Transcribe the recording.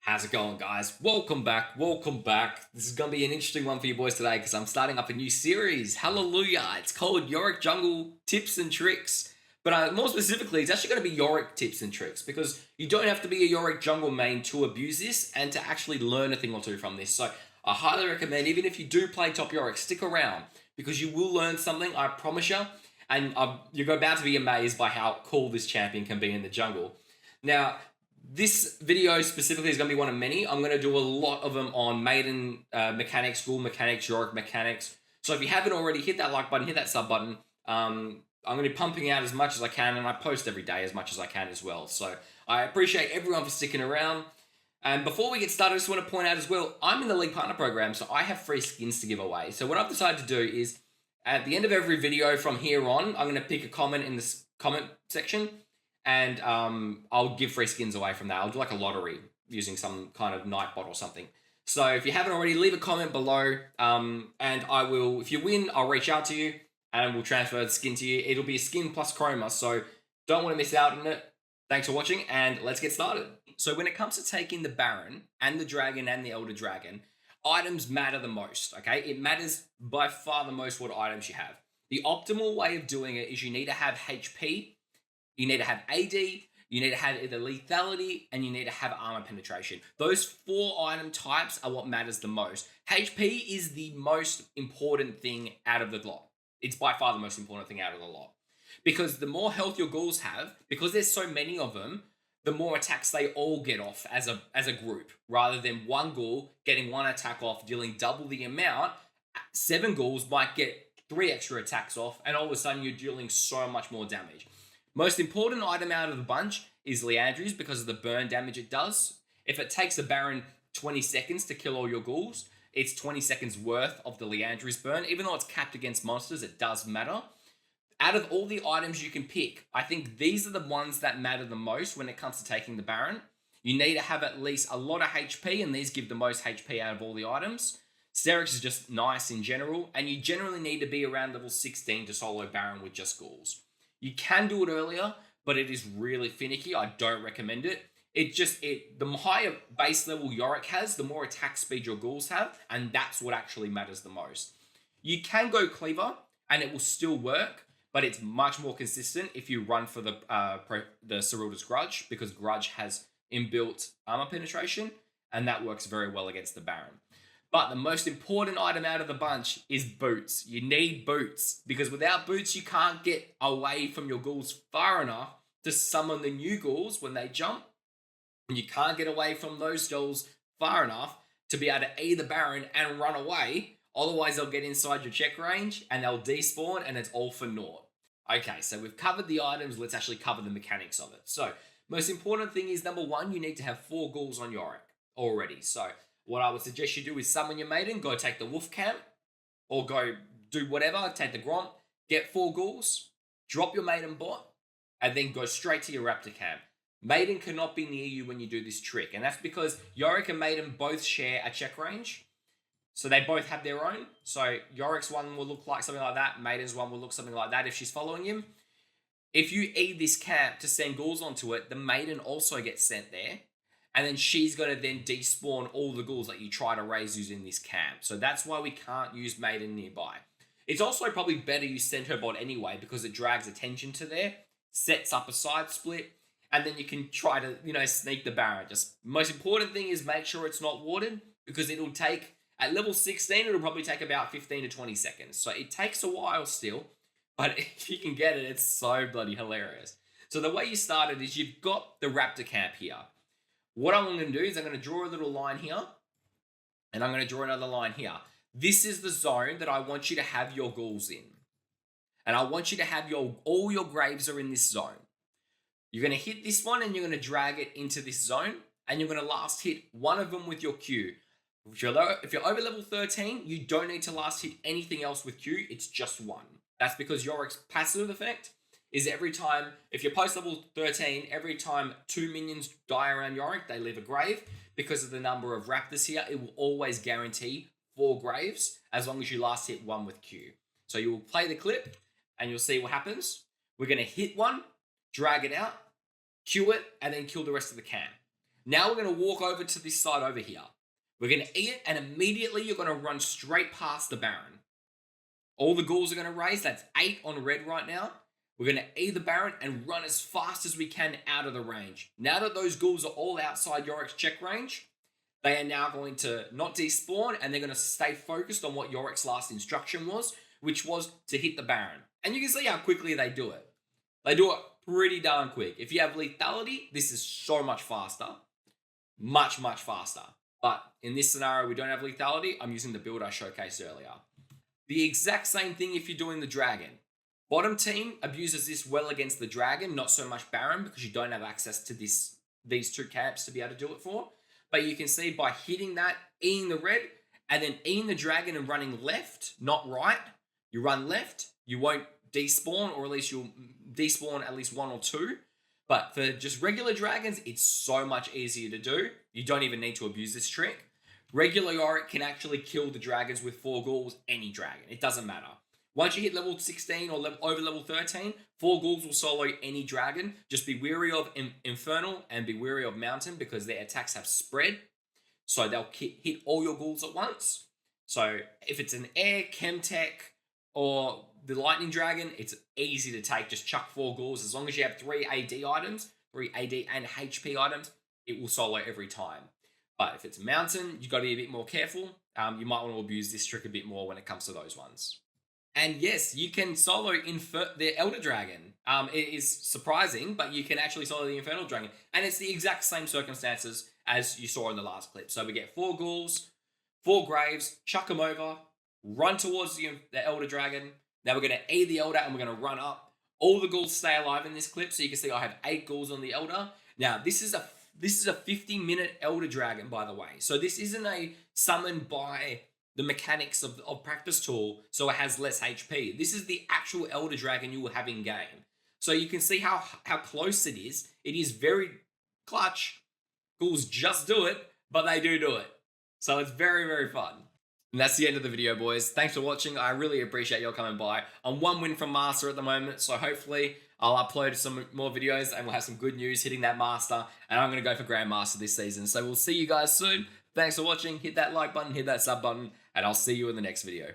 How's it going, guys? Welcome back. Welcome back. This is going to be an interesting one for you boys today because I'm starting up a new series. Hallelujah. It's called Yorick Jungle Tips and Tricks. But more specifically, it's actually going to be Yorick Tips and Tricks because you don't have to be a Yorick Jungle main to abuse this and to actually learn a thing or two from this. So I highly recommend, even if you do play top Yorick, stick around because you will learn something, I promise you. And you're about to be amazed by how cool this champion can be in the jungle. Now, this video specifically is going to be one of many. I'm going to do a lot of them on maiden mechanics, ghoul mechanics, Yorick mechanics. So if you haven't already, hit that like button, hit that sub button. I'm going to be pumping out as much as I can, and I post every day as much as I can as well. So I appreciate everyone for sticking around. And before we get started, I just want to point out as well, I'm in the League Partner Program, so I have free skins to give away. So what I've decided to do is, at the end of every video from here on, I'm going to pick a comment in this comment section, and I'll give free skins away from that. I'll do like a lottery using some kind of Nightbot or something. So if you haven't already, leave a comment below, and I will, if you win, I'll reach out to you, and we'll transfer the skin to you. It'll be a skin plus chroma, so don't want to miss out on it. Thanks for watching, and let's get started. So when it comes to taking the Baron, and the Dragon, and the Elder Dragon, items matter the most, okay? It matters by far the most what items you have. The optimal way of doing it is you need to have HP, you need to have AD, you need to have either lethality, and you need to have armor penetration. Those 4 item types are what matters the most. HP is the most important thing out of the lot. It's by far the most important thing out of the lot. Because the more health your ghouls have, because there's so many of them, the more attacks they all get off as a group, rather than one ghoul getting 1 attack off, dealing double the amount. 7 ghouls might get 3 extra attacks off, and all of a sudden you're dealing so much more damage. Most important item out of the bunch is Liandry's because of the burn damage it does. If it takes the Baron 20 seconds to kill all your ghouls, it's 20 seconds worth of the Liandry's burn. Even though it's capped against monsters, it does matter. Out of all the items you can pick, I think these are the ones that matter the most when it comes to taking the Baron. You need to have at least a lot of HP, and these give the most HP out of all the items. Sterix is just nice in general, and you generally need to be around level 16 to solo Baron with just ghouls. You can do it earlier, but it is really finicky. I don't recommend it. The higher base level Yorick has, the more attack speed your ghouls have, and that's what actually matters the most. You can go Cleaver, and it will still work, but it's much more consistent if you run for the Serylda's Grudge, because Grudge has inbuilt armor penetration, and that works very well against the Baron. But the most important item out of the bunch is boots. You need boots, because without boots, you can't get away from your ghouls far enough to summon the new ghouls when they jump. And you can't get away from those ghouls far enough to be able to E the Baron and run away. Otherwise, they'll get inside your check range and they'll despawn, and it's all for naught. Okay, so we've covered the items. Let's actually cover the mechanics of it. So, most important thing is, number 1, you need to have 4 ghouls on Yorick already. So, what I would suggest you do is summon your maiden, go take the wolf camp, or go do whatever, take the Gromp, get 4 ghouls, drop your maiden bot, and then go straight to your raptor camp. Maiden cannot be near you when you do this trick, and that's because Yorick and Maiden both share a check range. So they both have their own. So Yorick's one will look like something like that, Maiden's one will look something like that if she's following him. If you E this camp to send ghouls onto it, the Maiden also gets sent there. And then she's going to then despawn all the ghouls that you try to raise using this camp. So that's why we can't use Maiden nearby. It's also probably better you send her bot anyway, because it drags attention to there, sets up a side split, and then you can try to, sneak the Baron. Just most important thing is make sure it's not warded, because it'll take, at level 16, it'll probably take about 15 to 20 seconds. So it takes a while still, but if you can get it, it's so bloody hilarious. So the way you start it is you've got the raptor camp here. What I'm going to do is I'm going to draw a little line here, and I'm going to draw another line here. This is the zone that I want you to have your ghouls in. And I want you to have all your graves are in this zone. You're going to hit this one, and you're going to drag it into this zone, and you're going to last hit one of them with your Q. If you're over level 13, you don't need to last hit anything else with Q, it's just one. That's because Yorick's passive effect is every time, if you're post level 13, every time 2 minions die around Yorick, they leave a grave. Because of the number of raptors here, it will always guarantee 4 graves as long as you last hit one with Q. So you will play the clip and you'll see what happens. We're going to hit one, drag it out, Q it, and then kill the rest of the camp. Now we're going to walk over to this side over here. We're going to eat it, and immediately you're going to run straight past the Baron. All the ghouls are going to raise. That's 8 on red right now. We're going to eat the Baron and run as fast as we can out of the range. Now that those ghouls are all outside Yorick's check range, they are now going to not despawn, and they're going to stay focused on what Yorick's last instruction was, which was to hit the Baron. And you can see how quickly they do it. They do it pretty darn quick. If you have lethality, this is so much faster. Much, much faster. But in this scenario, we don't have lethality. I'm using the build I showcased earlier. The exact same thing if you're doing the Dragon. Bottom team abuses this well against the Dragon, not so much Baron, because you don't have access to these 2 camps to be able to do it for. But you can see by hitting that, eating the red, and then eating the Dragon and running left, not right. You run left, you won't despawn, or at least you'll despawn at least 1 or 2. But for just regular dragons, it's so much easier to do. You don't even need to abuse this trick. Regular Yorick can actually kill the dragons with 4 ghouls, any dragon. It doesn't matter. Once you hit level 16 or over level 13, 4 ghouls will solo any dragon. Just be wary of Infernal and be wary of Mountain because their attacks have spread. So they'll hit all your ghouls at once. So if it's an Air, Chemtech, or the Lightning Dragon, it's easy to take. Just chuck 4 ghouls. As long as you have 3 AD items, 3 AD and HP items, it will solo every time. But if it's a Mountain, you've got to be a bit more careful. You might want to abuse this trick a bit more when it comes to those ones. And yes, you can solo the Elder Dragon. It is surprising, but you can actually solo the Infernal Dragon. And it's the exact same circumstances as you saw in the last clip. So we get 4 ghouls, 4 graves, chuck them over, run towards the Elder Dragon. Now we're going to E the Elder and we're going to run up. All the ghouls stay alive in this clip. So you can see I have 8 ghouls on the Elder. Now this is a 50-minute Elder Dragon, by the way. So this isn't a summon by the mechanics of practice tool, so it has less HP. This is the actual Elder Dragon you will have in game. So you can see how close it is. It is very clutch. Ghouls just do it, but they do it. So it's very, very fun. And that's the end of the video, boys. Thanks for watching. I really appreciate y'all coming by. I'm 1 win from Master at the moment, so hopefully I'll upload some more videos and we'll have some good news hitting that Master, and I'm going to go for Grandmaster this season. So we'll see you guys soon. Thanks for watching. Hit that like button, hit that sub button, and I'll see you in the next video.